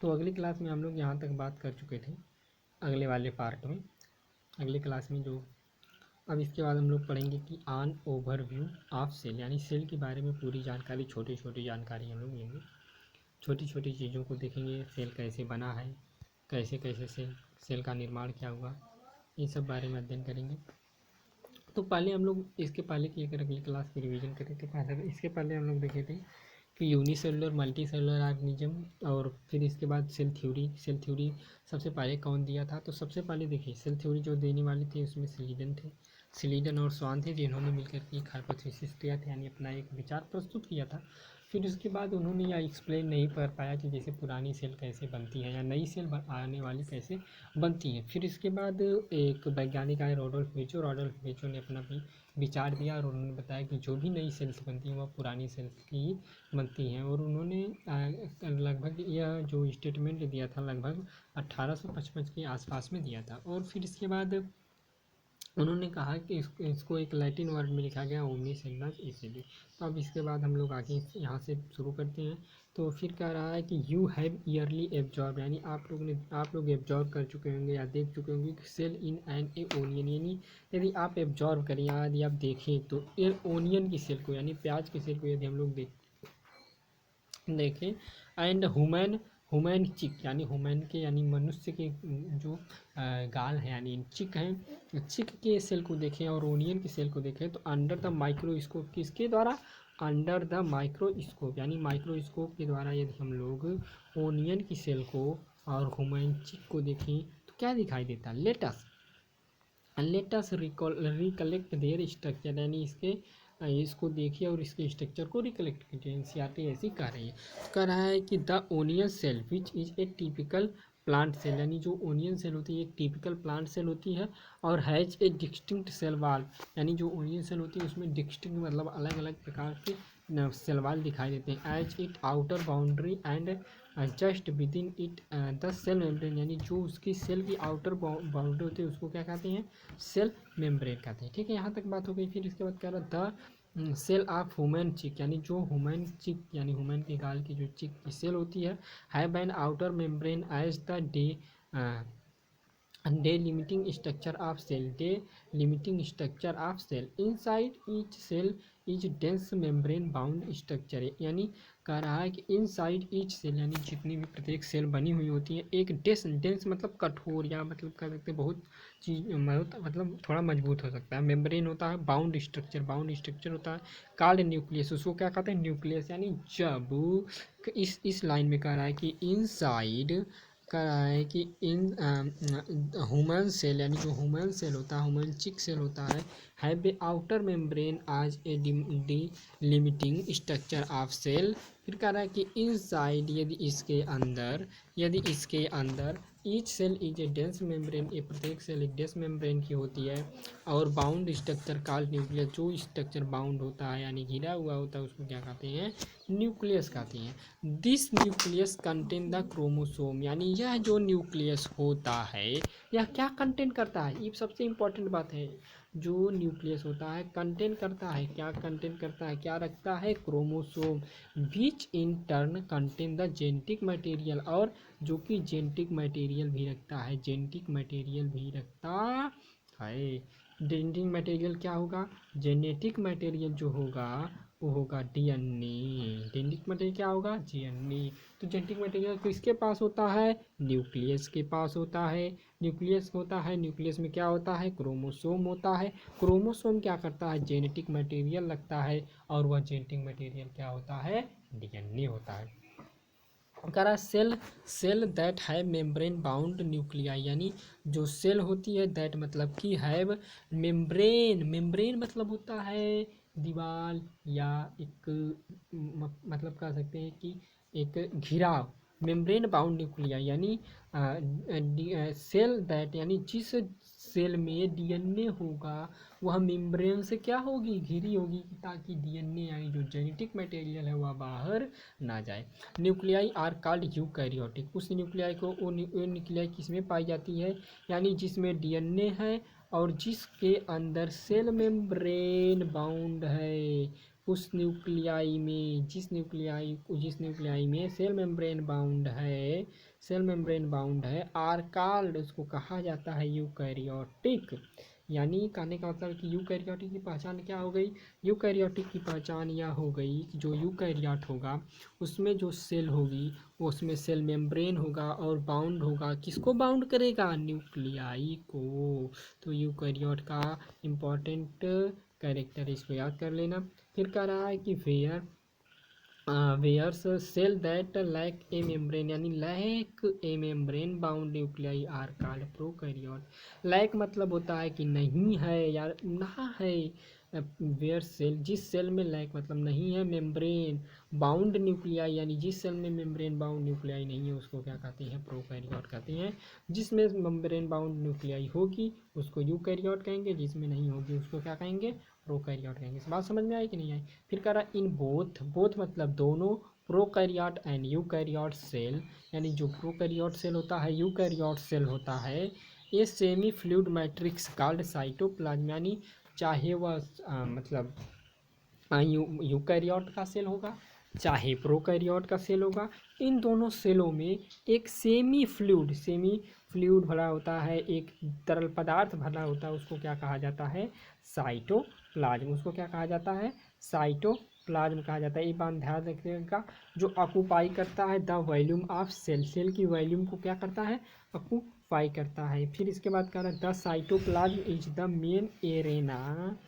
तो अगली क्लास में हम लोग यहाँ तक बात कर चुके थे, अगले वाले पार्ट में, अगली क्लास में जो अब इसके बाद हम लोग पढ़ेंगे कि ऑन ओवरव्यू ऑफ सेल, यानी सेल के बारे में पूरी जानकारी, छोटी छोटी जानकारी हम लोग लेंगे, छोटी छोटी चीज़ों को देखेंगे, सेल कैसे बना है, कैसे कैसे सेल का निर्माण क्या हुआ, इन सब बारे में अध्ययन करेंगे। तो पहले हम लोग इसके पहले की अगर अगली क्लास की रिवीजन करें तो पहले इसके पहले हम लोग देखे थे कि यूनिसेलुलर मल्टी सेलुलर ऑर्गेनिज्म, और फिर इसके बाद सेल थ्योरी सबसे पहले कौन दिया था। तो सबसे पहले देखिए सेल थ्योरी जो देने वाले थे उसमें सिलीडन और स्वान थे, जिन्होंने मिलकर के एक हाइपोथेसिस दिया था, यानी अपना एक विचार प्रस्तुत किया था। फिर उसके बाद उन्होंने यह एक्सप्लेन नहीं कर पाया कि जैसे पुरानी सेल कैसे बनती है या नई सेल आने वाली कैसे बनती है। फिर इसके बाद एक वैज्ञानिक आए रॉडोल्फ वेचो ने अपना भी विचार दिया, और उन्होंने बताया कि जो भी नई सेल्स बनती हैं वह पुरानी सेल्स की ही बनती हैं। और उन्होंने लगभग यह जो स्टेटमेंट दिया था लगभग 1855 के आसपास में दिया था। और फिर इसके बाद उन्होंने कहा कि इसको एक लैटिन वर्ड में लिखा गया ओमनी सेलुलस इसीलिए। तो अब इसके बाद हम लोग आगे यहाँ से शुरू करते हैं। तो फिर कह रहा है कि यू हैव ईयरली एब्जॉर्ब, यानी आप लोग एब्जॉर्ब कर चुके होंगे या देख चुके होंगे कि cell in an a onion, यानी यदि आप एब्जॉर्ब करें या यदि आप देखें तो ए ओनियन की सेल को, यानी प्याज की सेल को यदि हम लोग देखें एंड हुमैन चिक, यानी हुमैन के यानी मनुष्य के जो गाल हैं यानी चिक हैं, चिक के सेल को देखें और ओनियन की सेल को देखें तो अंडर द माइक्रोस्कोप, किसके द्वारा, अंडर द माइक्रोस्कोप, यानी माइक्रोस्कोप के द्वारा यदि हम लोग ओनियन की सेल को और हुमैन चिक को देखें तो क्या दिखाई देता है, लेटस रिकलेक्ट देयर स्ट्रक्चर, यानी इसको देखिए और इसके स्ट्रक्चर को रिकलेक्ट कीजिए। एनसीईआरटी ऐसी कह रही है, कह रहा है कि the onion cell which is a typical plant cell, यानी जो ओनियन सेल होती है एक टिपिकल प्लांट सेल होती है, और has a distinct cell wall, यानी जो ओनियन सेल होती है उसमें डिस्टिंक्ट मतलब अलग अलग प्रकार के सेल वाल दिखाई देते हैं। As it outer boundary and just within it the cell membrane, यानी जो उसकी सेल की आउटर बाउंड्री होती है उसको क्या कहते हैं, सेल मेम्ब्रेन कहते हैं। ठीक है, यहाँ तक बात हो गई। फिर इसके बाद कह रहा द सेल ऑफ ह्यूमन चिक, यानी जो ह्यूमन चिक यानी ह्यूमन के गाल की जो चिक की सेल होती है, have an outer membrane as the delimiting structure of cell, delimiting structure of cell inside each cell is dense membrane bound structure, यानी कह रहा है कि इनसाइड ईच सेल, यानी जितनी भी प्रत्येक सेल बनी हुई होती है एक डेंस मतलब कठोर, या मतलब कह सकते हैं बहुत चीज मतलब थोड़ा मजबूत हो सकता है, मेम्ब्रेन होता है, बाउंड स्ट्रक्चर होता है, कार्ड न्यूक्लियस, उसको क्या कहते हैं, न्यूक्लियस। यानी जब इस लाइन में कह रहा है कि इनसाइड, कह रहा है कि इन ह्यूमन सेल, यानी जो ह्यूमन सेल होता है, ह्यूमन चिक सेल होता है, have a outer membrane as a limiting structure of cell. फिर कह रहा है कि इनसाइड, यदि इसके अंदर each cell is a dense membrane, ये प्रत्येक सेल एक डेंस मेम्ब्रेन की होती है, और बाउंड स्ट्रक्चर कॉल्ड न्यूक्लियस, जो स्ट्रक्चर बाउंड होता है यानी घिरा हुआ होता है उसको क्या कहते हैं, न्यूक्लियस कहते हैं। This nucleus contain the chromosome, यानी यह जो न्यूक्लियस होता है यह क्या कंटेन करता है, ये सबसे इंपॉर्टेंट बात है। जो न्यूक्लियस होता है कंटेन करता है, क्या कंटेन करता है, क्या रखता है, chromosome, which in turn contain the genetic material, और जो कि जेनेटिक मटेरियल भी रखता है, जेनेटिक मटेरियल भी रखता है। जेनेटिक मटेरियल क्या होगा, जेनेटिक मटेरियल जो होगा वो होगा डीएनए, जेनेटिक मटेरियल क्या होगा, डीएनए। तो जेनेटिक मटेरियल किसके पास होता है, न्यूक्लियस के पास होता है, न्यूक्लियस में क्या होता है, क्रोमोसोम होता है, क्रोमोसोम क्या करता है, जेनेटिक मटेरियल रखता है, और वह जेनेटिक मटेरियल क्या होता है, डीएनए होता है। कह रहा cell that have membrane bound nuclei, यानी जो सेल होती है दैट मतलब कि हैव मेम्ब्रेन मतलब होता है दीवार, या एक मतलब कह सकते हैं कि एक घिराव, मेम्ब्रेन बाउंड न्यूक्लिया, यानी सेल दैट, यानी जिस सेल में डीएनए होगा वह मेम्ब्रेन से क्या होगी, घिरी होगी, ताकि डीएनए यानी जो जेनेटिक मटेरियल है वह बाहर ना जाए। न्यूक्लियाई आर कॉल्ड यूकैरियोटिक, उस न्यूक्लियाई को वो न्यूक्लियाई किसमें पाई जाती है, यानी जिसमें डीएनए है और जिसके अंदर सेल मेम्ब्रेन बाउंड है, उस न्यूक्लियाई में जिस न्यूक्लियाई में सेल मेम्ब्रेन बाउंड है आर कॉल्ड, उसको कहा जाता है यूकैरियोटिक। यानी कहने का मतलब कि यूकैरियोटिक की पहचान क्या हो गई? यूकैरियोटिक की पहचान यह हो गई कि जो यूकैरियोट होगा उसमें जो सेल होगी वो उसमें सेल मेम्ब्रेन होगा और बाउंड होगा, किसको बाउंड करेगा? न्यूक्लियाई को। तो यूकैरियोट का इम्पॉर्टेंट कैरेक्टर इसको याद कर लेना। फिर कह रहा है कि whereas cell that lack a membrane, यानी lack a membrane bound nuclei are called prokaryote. Lack मतलब होता है कि नहीं है या ना है। वेयर सेल, जिस सेल में लैक मतलब नहीं है मेम्ब्रेन बाउंड न्यूक्लियाई, यानी जिस सेल में मेम्ब्रेन बाउंड न्यूक्लियाई नहीं है उसको क्या कहते हैं? प्रोकैरियोट कहते हैं। जिसमें मेम्ब्रेन बाउंड न्यूक्लियाई होगी उसको यूकैरियोट कहेंगे, जिसमें नहीं होगी उसको क्या कहेंगे? प्रोकैरियोट कहेंगे। इस बात समझ में आई कि नहीं आई? फिर कह रहा इन बोथ मतलब दोनों, प्रोकैरियोट एंड यूकैरियोट सेल, यानी जो प्रोकैरियोट सेल होता है यूकैरियोट सेल होता है, ये semi fluid matrix called cytoplasm, यानी चाहे वह मतलब यूकैरियोट का सेल होगा चाहे प्रोकैरियोट का सेल होगा, इन दोनों सेलों में एक सेमी फ्लूइड भरा होता है, एक तरल पदार्थ भरा होता है, उसको क्या कहा जाता है? साइटोप्लाज्म। उसको क्या कहा जाता है? साइटोप्लाज्म कहा जाता है। ये बात ध्यान रखिएगा। जो ऑक्यूपाई करता है द वॉल्यूम ऑफ सेल की वॉल्यूम को क्या करता है? ऑक्यूपाई करता है। फिर इसके बाद कह रहा है the cytoplasm is the main arena,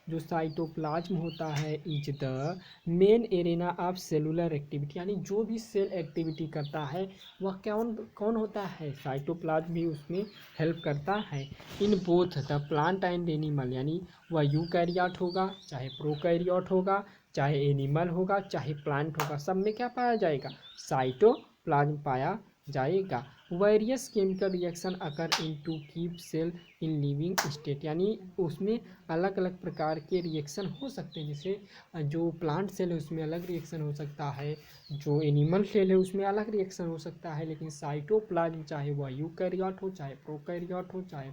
जो साइटोप्लाज्म होता है is the main arena of cellular activity, यानी जो भी सेल एक्टिविटी करता है वह कौन कौन होता है? साइटोप्लाज्म भी उसमें हेल्प करता है। In both the plant and animal, यानी वह यूकैरियोट होगा चाहे प्रोकैरियोट होगा, चाहे एनिमल होगा चाहे प्लांट होगा, सब में क्या पाया जाएगा? साइटोप्लाज्म पाया जाएगा। Various chemical reaction occur in to keep cell in living state, यानी उसमें अलग अलग प्रकार के रिएक्शन हो सकते हैं। जैसे जो प्लांट सेल है उसमें अलग रिएक्शन हो सकता है, जो एनिमल सेल है उसमें अलग रिएक्शन हो सकता है, लेकिन साइटोप्लाज्म चाहे वह यूकैरियोट हो चाहे प्रोकैरियोट हो, चाहे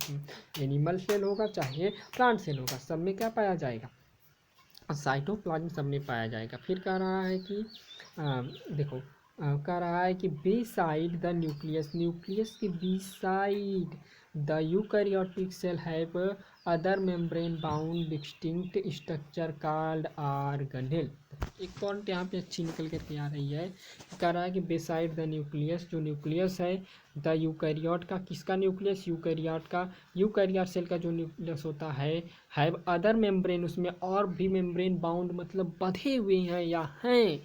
एनिमल सेल होगा चाहे प्लांट सेल होगा, सब में क्या पाया जाएगा? साइटोप्लाज्म सब में पाया जाएगा। फिर कह रहा है कि देखो कह रहा है कि बी साइड द न्यूक्लियस के beside the eukaryotic cell have other membrane bound distinct structure called organelle. एक पॉइंट यहाँ पे अच्छी निकल करके आ रही है। कह रहा है कि बेसाइड द न्यूक्लियस, जो न्यूक्लियस है द यूकैरियोट का, किसका न्यूक्लियस? यूकैरियोट का। यूकैरियोट सेल का जो न्यूक्लियस होता है हैव अदर मेम्ब्रेन, उसमें और भी मेम्ब्रेन बाउंड मतलब बंधे हुए हैं या हैं,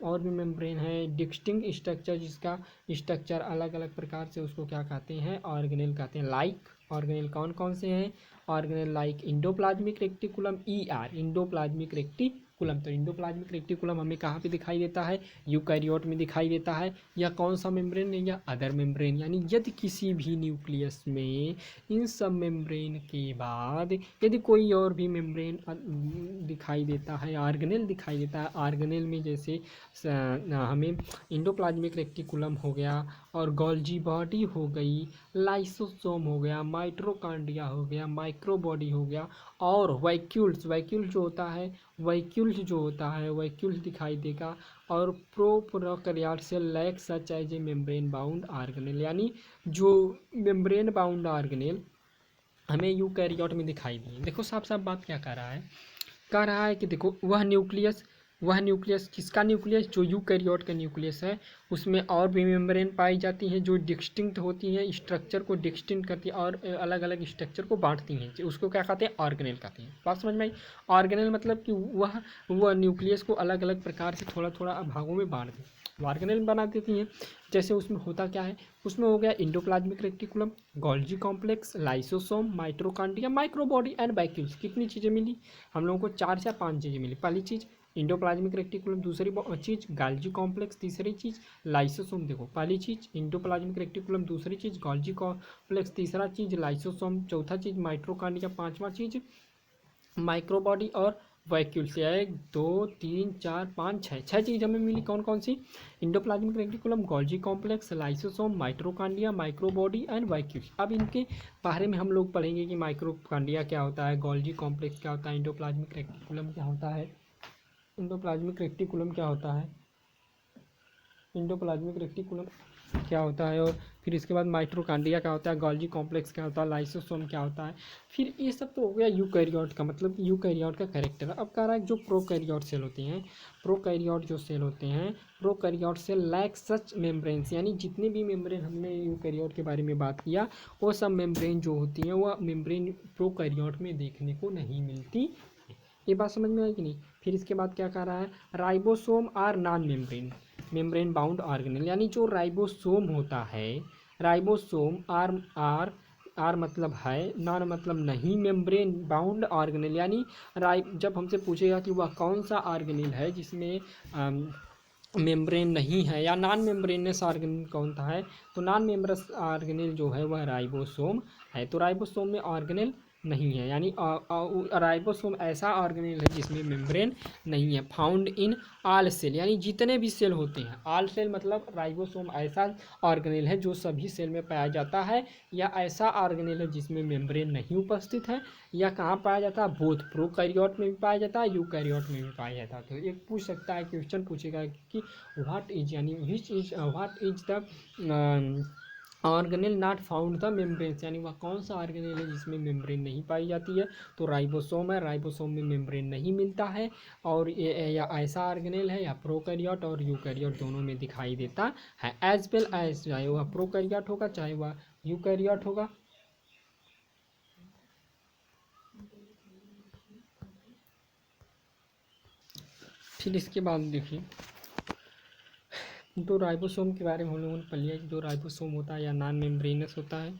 और भी मेम्ब्रेन है। डिस्टिंक्ट स्ट्रक्चर, जिसका स्ट्रक्चर अलग अलग प्रकार से, उसको क्या कहते हैं? ऑर्गेनेल कहते हैं। लाइक ऑर्गेनेल कौन कौन से हैं? Organelle like endoplasmic reticulum, endoplasmic reticulum. तो इंडोप्लाज्मिक रेक्टिकुलम हमें कहाँ पे दिखाई देता है? यूकैरियोट में दिखाई देता है। या कौन सा मेम्ब्रेन है? या अदर मेम्ब्रेन। यानी यदि किसी भी न्यूक्लियस में इन सब मेम्ब्रेन के बाद यदि कोई और भी मेम्ब्रेन दिखाई देता है, ऑर्गेनेल दिखाई देता है, ऑर्गेनेल में जैसे हमें इंडोप्लाज्मिक रेक्टिकुलम हो गया और गोल्जी बॉडी हो गई, लाइसोसोम हो गया, माइटोकॉन्ड्रिया हो गया, माइक्रोबॉडी हो गया, और वैक्यूल्स जो होता है वैक्यूल्स दिखाई देगा, और prokaryote cell lack such as a membrane bound organelle, यानी जो मेम्ब्रेन बाउंड ऑर्गेनेल हमें यूकैरियोट में दिखाई दिए। देखो साफ साफ बात क्या कह रहा है कि देखो वह न्यूक्लियस किसका न्यूक्लियस? जो यूकैरियोट का न्यूक्लियस है उसमें और भी मेम्ब्रेन पाई जाती हैं जो डिस्टिंक्ट होती हैं, स्ट्रक्चर को डिस्टिंक्ट करती है और अलग अलग स्ट्रक्चर को बांटती हैं, उसको क्या कहते हैं? ऑर्गेनेल कहते हैं। बात समझ में आई? ऑर्गेनेल मतलब कि वह न्यूक्लियस को अलग अलग प्रकार से थोड़ा थोड़ा भागों में बांट दें, ऑर्गेनेल बना देती हैं। जैसे उसमें होता क्या है? उसमें हो गया endoplasmic reticulum, Golgi complex, lysosome, mitochondria, microbody and vacuoles. कितनी चीज़ें मिली हम लोगों को? 4 या 5 चीज़ें मिली। पहली चीज़ इंडोप्लाज्मिक रेक्टिकुलम, दूसरी चीज़ गोल्जी कॉम्प्लेक्स, तीसरी चीज़ लाइसोसोम। देखो पहली चीज़ इंडोप्लाज्मिक रेक्टिकुलम, दूसरी चीज़ गोल्जी कॉम्प्लेक्स, तीसरा चीज़ लाइसोसोम, चौथा चीज़ माइटोकॉन्ड्रिया, पांचवा चीज़ माइक्रोबॉडी और वैक्यूल्स। 1 2 3 4 5 6 चीज़ हमें मिली। कौन कौन सी? Endoplasmic reticulum, Golgi complex, lysosome, mitochondria, microbody and vacuoles. अब इनके बारे में हम लोग पढ़ेंगे कि माइटोकॉन्ड्रिया क्या होता है, गोल्जी कॉम्प्लेक्स क्या होता है, इंडोप्लाज्मिक रेक्टिकुलम क्या होता है, इंडोप्लाज्मिक रेटिकुलम क्या होता है, इंडोप्लाज्मिक रेटिकुलम क्या होता है, और फिर इसके बाद माइटोकॉन्ड्रिया क्या होता है, गोल्गी कॉम्प्लेक्स क्या होता है, लाइसोसोम क्या होता है। फिर ये सब तो हो गया यूकैरियोट का, मतलब यूकैरियोट का कैरेक्टर। अब कह रहा है जो प्रोकैरियोट सेल होते हैं, प्रोकैरियोट जो सेल होते हैं, प्रोकैरियोट सेल लैक सच मेम्ब्रेन्स, यानी जितने भी मेम्ब्रेन हमने यूकैरियोट के बारे में बात किया वो सब मेम्ब्रेन जो होती हैं वह मेम्ब्रेन प्रोकैरियोट में देखने को नहीं मिलती। ये बात समझ में आई कि नहीं। फिर इसके बाद क्या कह रहा है, ribosome are non membrane membrane bound organelle, यानी जो राइबोसोम होता है, राइबोसोम आर आर आर मतलब है, नॉन मतलब नहीं, मेम्ब्रेन बाउंड ऑर्गेनेल, यानी जब हमसे पूछेगा कि वह कौन सा ऑर्गेनेल है जिसमें मेम्ब्रेन नहीं है, या नॉन मेम्ब्रेनस ऑर्गेनेल कौन सा है, तो नॉन मेम्ब्रेनस ऑर्गेनेल जो है वह राइबोसोम है। तो राइबोसोम में ऑर्गेनेल नहीं है, यानी राइबोसोम ऐसा ऑर्गेनेल है जिसमें मेम्ब्रेन नहीं है। फाउंड इन आल सेल, यानी जितने भी सेल होते हैं, आल सेल मतलब राइबोसोम ऐसा ऑर्गेनेल है जो सभी सेल में पाया जाता है, या ऐसा ऑर्गेनेल है जिसमें मेम्ब्रेन नहीं उपस्थित है, या कहाँ पाया जाता है, बोथ प्रोकैरियोट में भी पाया जाता है, यूकैरियोट में भी पाया जाता है। तो एक पूछ सकता है, क्वेश्चन पूछेगा कि व्हाट इज, यानी what is the organelle not found the membranes, यानी वह कौन सा ऑर्गेनेल है जिसमें मेम्ब्रेन नहीं पाई जाती है, तो राइबोसोम है, राइबोसोम में मेम्ब्रेन नहीं मिलता है, और ये या ऐसा ऑर्गेनेल है, या प्रोकैरियोट और यूकैरियोट दोनों में दिखाई देता है। एज वेल एज, चाहे वह प्रोकैरियोट होगा चाहे वह यूकैरियोट होगा। फिर इसके बाद देखिए, तो राइबोसोम के बारे में हम लोगों ने पढ़ लिया कि जो राइबोसोम होता है या नॉन मेम्ब्रेनस होता है।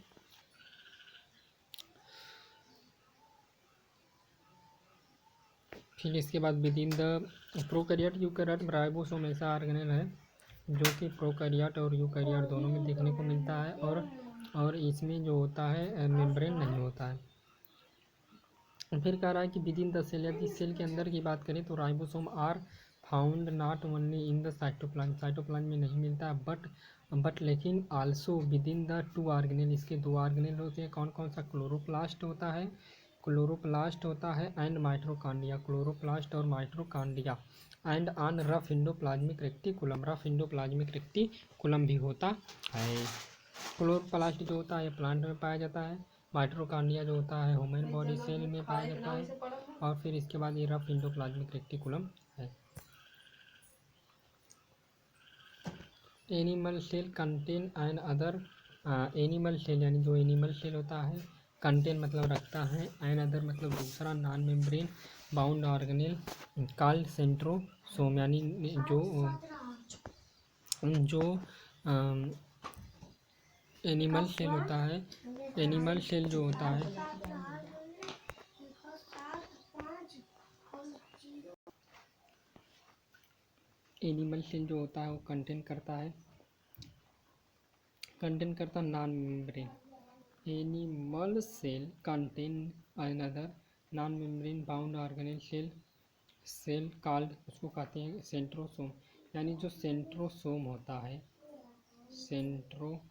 फिर इसके बाद with in the prokaryote eukaryote ribosome ऐसा ऑर्गेनेल है जो कि प्रोकैरियोट और यूकैरियोट दोनों में देखने को मिलता है, और इसमें जो होता है मेम्ब्रेन नहीं होता है। फिर कह रहा है कि विद इन द सेल, यदि सेल के अंदर की बात करें तो ribosome are found not only in the cytoplasm, cytoplasm में नहीं मिलता है, बट लेकिन also within the two organelle, इसके दो ऑर्गेनेल होते हैं। कौन कौन सा, क्लोरोप्लास्ट होता है, क्लोरोप्लास्ट होता है, एंड माइटोकॉन्ड्रिया, क्लोरोप्लास्ट और mitochondria, and on rough endoplasmic reticulum, rough endoplasmic reticulum भी होता है। क्लोरोप्लास्ट जो होता है प्लांट में पाया जाता है, माइटोकॉन्ड्रिया जो होता है ह्यूमन बॉडी सेल में पाया जाता है, और फिर इसके बाद ये रफ इंडोप्लाज्मिक रेक्टिकुलम है। Animal cell contain and other, animal cell यानी जो एनिमल सेल होता है, कंटेन मतलब रखता है, एंड अदर मतलब दूसरा, non membrane bound organelle called centrosome, यानी जो एनिमल सेल होता है, एनिमल सेल जो होता है, एनिमल सेल जो होता है वो कंटेन करता non membrane, animal cell contain another non membrane bound organelle cell called, उसको कहते हैं सेंट्रोसोम, यानी जो सेंट्रोसोम होता है, सेंट्रोसोम,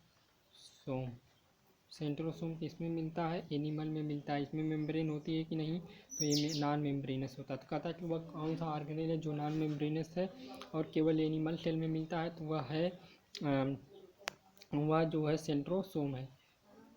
सेंट्रोसोम किसमें मिलता है, एनिमल में मिलता है। इसमें मेम्ब्रेन होती है कि नहीं, तो ये नॉन मेम्ब्रेनस होता है। तो कहता है कि वह कौन सा ऑर्गेनेल है जो नॉन मेम्ब्रेनस है और केवल एनिमल सेल में मिलता है, तो वह जो है सेंट्रोसोम है।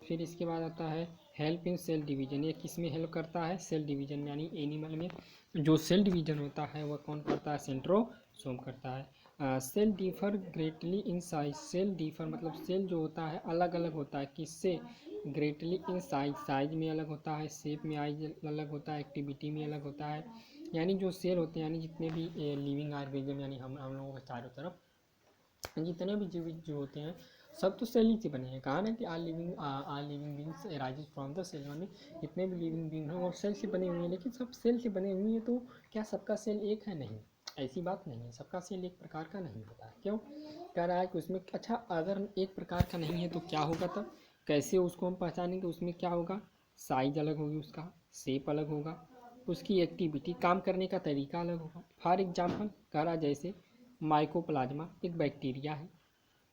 फिर इसके बाद आता है हेल्प इन सेल डिवीजन, ये किस में हेल्प करता है, सेल डिवीजन में, यानी एनिमल में जो सेल डिवीजन होता है वह कौन करता है, सेंट्रोसोम करता है। Cell differ greatly in size, cell differ मतलब सेल जो होता है अलग अलग होता है, किससे, ग्रेटली इन साइज, साइज में अलग होता है, शेप में अलग होता है, एक्टिविटी में अलग होता है। यानी जो सेल होते हैं, यानी जितने भी लिविंग ऑर्गेनिज्म, यानी हम लोगों के चारों तरफ जितने भी जीवित जो होते हैं सब तो सेल ही से बने हैं। कहा ना कि all living beings rises from the cell, यानी जितने भी लिविंग बींग हैं वो सेल से बने हुए हैं। लेकिन सब सेल से बने हुए हैं, तो क्या सबका सेल एक है, नहीं, ऐसी बात नहीं है, सबका सेल एक प्रकार का नहीं होता है। क्यों कह रहा है कि उसमें, अच्छा अगर एक प्रकार का नहीं है तो क्या होगा, तब कैसे उसको हम पहचानेंगे, उसमें क्या होगा, साइज अलग होगी, उसका शेप अलग होगा, उसकी एक्टिविटी काम करने का तरीका अलग होगा। फॉर एग्जाम्पल कह रहा जैसे माइकोप्लाज्मा एक बैक्टीरिया है,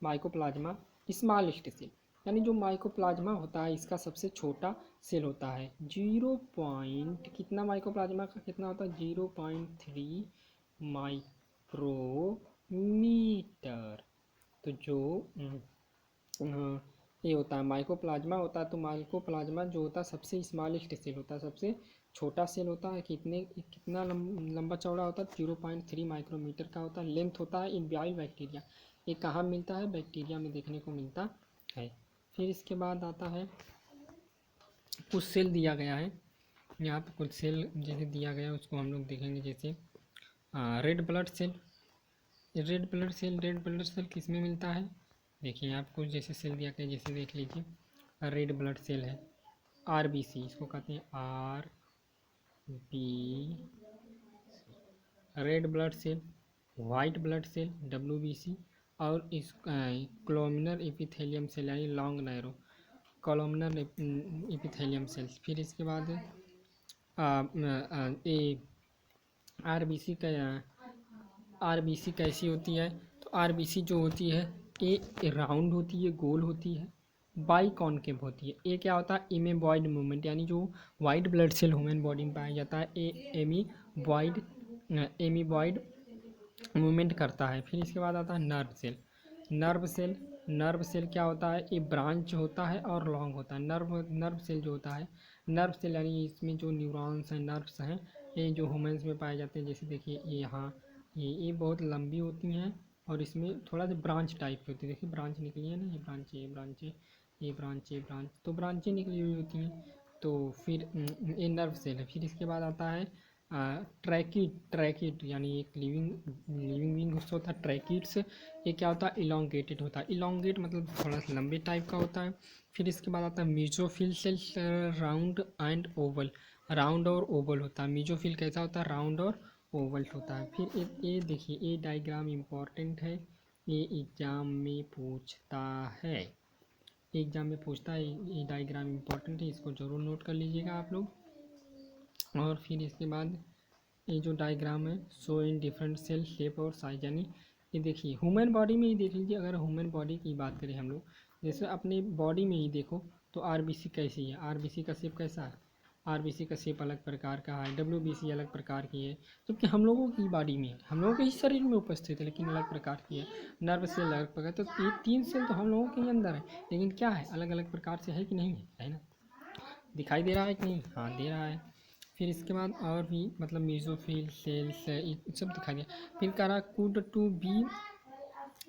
माइकोप्लाज्मा स्मॉलेस्ट सेल, यानी जो माइकोप्लाज्मा होता है इसका सबसे छोटा सेल होता है, 0 पॉइंट कितना, माइकोप्लाज्मा का कितना होता है, 0.3 माइक्रोमीटर। तो जो ये होता है माइकोप्लाज्मा होता है, तो माइकोप्लाज्मा जो होता है सबसे स्मॉलेस्ट सेल होता है, सबसे छोटा सेल होता है। कितना लंबा चौड़ा होता है, 0.3 माइक्रोमीटर का होता है। लेंथ होता है इन बाई बैक्टीरिया। ये कहाँ मिलता है, बैक्टीरिया में देखने को मिलता है। फिर इसके बाद आता है कुछ सेल दिया गया है यहाँ पर, कुछ सेल जैसे दिया गया है उसको हम लोग देखेंगे। जैसे red blood cell. Red blood cell किस में मिलता है, देखिए आपको जैसे सेल दिया गया जैसे देख लीजिए। रेड ब्लड सेल है RBC, इसको कहते हैं RBC। Red blood cell, white blood cell WBC, और इस कोलुमिनर एपिथेलियम सेल यानी long narrow columnar epithelium cells. फिर इसके बाद ये RBC कैसी होती है, तो RBC जो होती है ये राउंड होती है, गोल होती है, बाई कॉनकेव होती है। ये क्या होता है, एमीबॉइड मूवमेंट, यानी जो white blood cell human body में पाया जाता है ये एमीबॉइड मूवमेंट करता है। फिर इसके बाद आता है नर्व सेल क्या होता है, ये ब्रांच होता है और लॉन्ग होता है। नर्व सेल जो होता है, नर्व सेल यानी इसमें जो न्यूरॉन्स हैं, नर्व्स हैं, ये जो ह्यूमन्स में पाए जाते हैं। जैसे देखिए ये यहाँ ये बहुत लंबी होती हैं और इसमें थोड़ा सा ब्रांच टाइप की होती है। देखिए ब्रांच निकली है ना, ये ब्रांच, तो ब्रांचें निकली हुई होती हैं। तो फिर ये नर्व सेल है। फिर इसके बाद आता है ट्रैकिड यानी एक लिविंग विंग होता है ट्रैकिड्स। ये क्या होता है, इलोंगेटेड होता है। इलोंगेट मतलब थोड़ा सा लंबे टाइप का होता है। फिर इसके बाद आता है mesophyll cells, round and Oval, round और ओवल होता है। मीजोफिल कैसा होता है, राउंड और ओवल होता है। फिर ये देखिए ये डायग्राम इम्पॉर्टेंट है, ये एग्जाम में पूछता है, ये डायग्राम इम्पॉर्टेंट है, इसको ज़रूर नोट कर लीजिएगा आप लोग। और फिर इसके बाद ये जो डायग्राम है, show in different cell shape और साइज, यानी ये देखिए ह्यूमन बॉडी में ही देख लीजिए। अगर ह्यूमन बॉडी की बात करें हम लोग, जैसे अपने बॉडी में ही देखो तो RBC कैसी है, RBC का शेप कैसा है, RBC का शेप अलग प्रकार का है, WBC अलग प्रकार की है, जबकि हम लोगों की बॉडी में हम लोगों के ही शरीर में उपस्थित है लेकिन अलग प्रकार की है। नर्व सेल अलग प्रकार, तो ये 3 सेल तो हम लोगों के ही अंदर है, लेकिन क्या है, अलग अलग प्रकार से है कि नहीं है ना, दिखाई दे रहा है कि नहीं, हाँ दे रहा है। फिर इसके बाद और भी मतलब मीजोफिल सेल्स सब दिखाई दिया। फिर कह रहा कुड टू बी,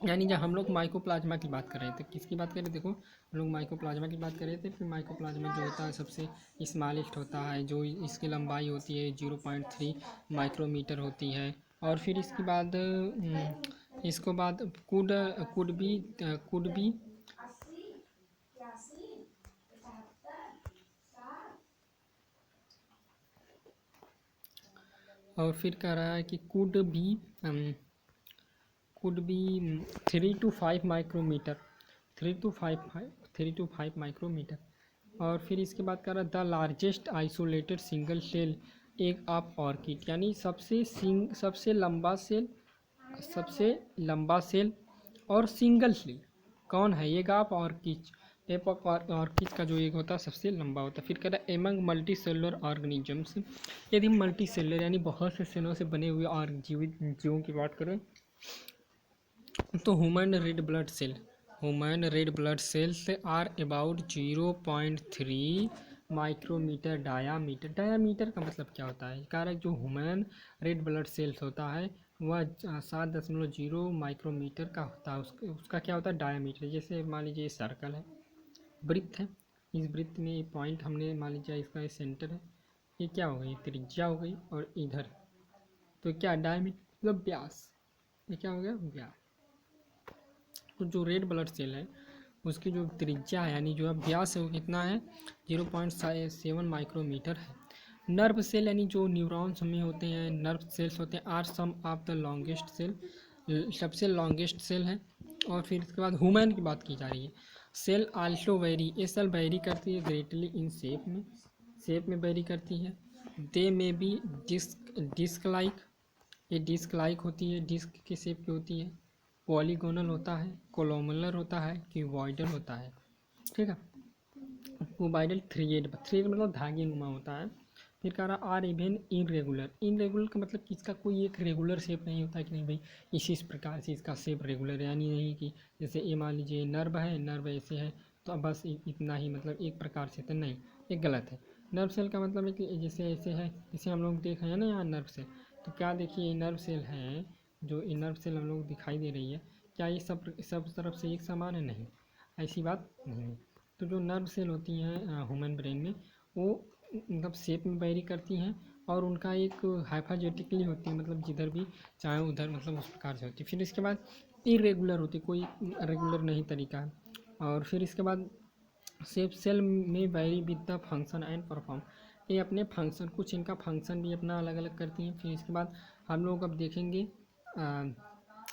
यानी जब हम लोग माइकोप्लाज्मा की बात कर रहे थे, किसकी बात कर रहे थे, देखो हम लोग माइकोप्लाज्मा की बात कर रहे थे। फिर माइकोप्लाज्मा जो होता है सबसे स्मॉलेस्ट होता है, जो इसकी लंबाई होती है 0.3 माइक्रोमीटर होती है। और फिर इसके बाद इसको बाद कुड बी और फिर कह रहा है कि could be 3 to 5 micrometre, 3 to 5 micrometre. और फिर इसके बाद कह रहा है the largest isolated single cell egg of orchid, यानी सबसे लंबा सेल और सिंगल सेल कौन है, एग ऑफ ऑर्किड। ऑर्किड का जो एग होता है सबसे लंबा होता है। फिर कह रहा है एमंग मल्टी सेलुलर ऑर्गेनिजम्स, यदि मल्टी सेलुलर यानी बहुत से सेलों से बने हुए और जीवित जीवों की बात करें तो human red blood cells are about 0.3 micrometre diameter का मतलब क्या होता है, कारण जो ह्यूमन रेड ब्लड सेल्स होता है वह 7.0 माइक्रोमीटर का होता है। उसका क्या होता है, डायामीटर। जैसे मान लीजिए सर्कल है, वृत्त है, इस वृत्त में ये पॉइंट हमने मान लीजिए इसका ये सेंटर है, ये क्या हो गई, त्रिज्या हो गई, और इधर तो क्या डायमीटर मतलब व्यास, ये क्या हो गया, व्यास। तो जो रेड ब्लड सेल है उसकी जो त्रिज्या है यानी जो व्यास है वो कितना है, 0.7 माइक्रोमीटर है। नर्व सेल यानी जो न्यूरॉन्स में होते हैं, नर्व सेल्स होते हैं, are some of the longest cell, सबसे लॉन्गेस्ट सेल है। और फिर इसके बाद ह्यूमन की बात की जा रही है। सेल आल्सो वेरी, ये सेल वेरी करती है ग्रेटली इन शेप में वेरी करती है। दे में बी डिस्क लाइक, ये डिस्क लाइक होती है, डिस्क के शेप की होती है। पॉलीगोनल होता है, कोलोमुलर होता है, क्यूबॉइडल होता है, ठीक है। क्यूबॉइडल थ्रेड मतलब धागे नुमा होता है। फिर कह रहा आर इवन इरेगुलर। इरेगुलर का मतलब कि इसका कोई एक रेगुलर शेप नहीं होता कि नहीं भाई इसी प्रकार से इसका शेप रेगुलर है, यानी नहीं कि जैसे ये मान लीजिए नर्व है, नर्व ऐसे है तो अब बस इतना ही मतलब एक प्रकार से, तो नहीं, ये गलत है। नर्व सेल का मतलब है कि जैसे ऐसे है, जैसे हम लोग देख रहे हैं ना यहाँ नर्व सेल, तो क्या देखिए नर्व सेल है, जो ये नर्व सेल हम लोग दिखाई दे रही है, क्या ये सब तरफ से एक समान है? नहीं, ऐसी बात नहीं है। तो जो नर्व सेल होती हैं ह्यूमन ब्रेन में, वो मतलब शेप में वेरी करती हैं और उनका एक हाइफाजेटिकली होती है, मतलब जिधर भी चाहे उधर मतलब उस प्रकार से होती है। फिर इसके बाद इरेगुलर होती, कोई रेगुलर नहीं तरीका है। और फिर इसके बाद शेप सेल में very with the function and perform, ये अपने फंक्शन, कुछ इनका फंक्शन भी अपना अलग अलग करती हैं। फिर इसके बाद हम लोग अब देखेंगे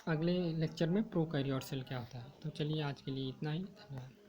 अगले लेक्चर में प्रोकैरियोट सेल क्या होता है। तो चलिए आज के लिए इतना ही, धन्यवाद।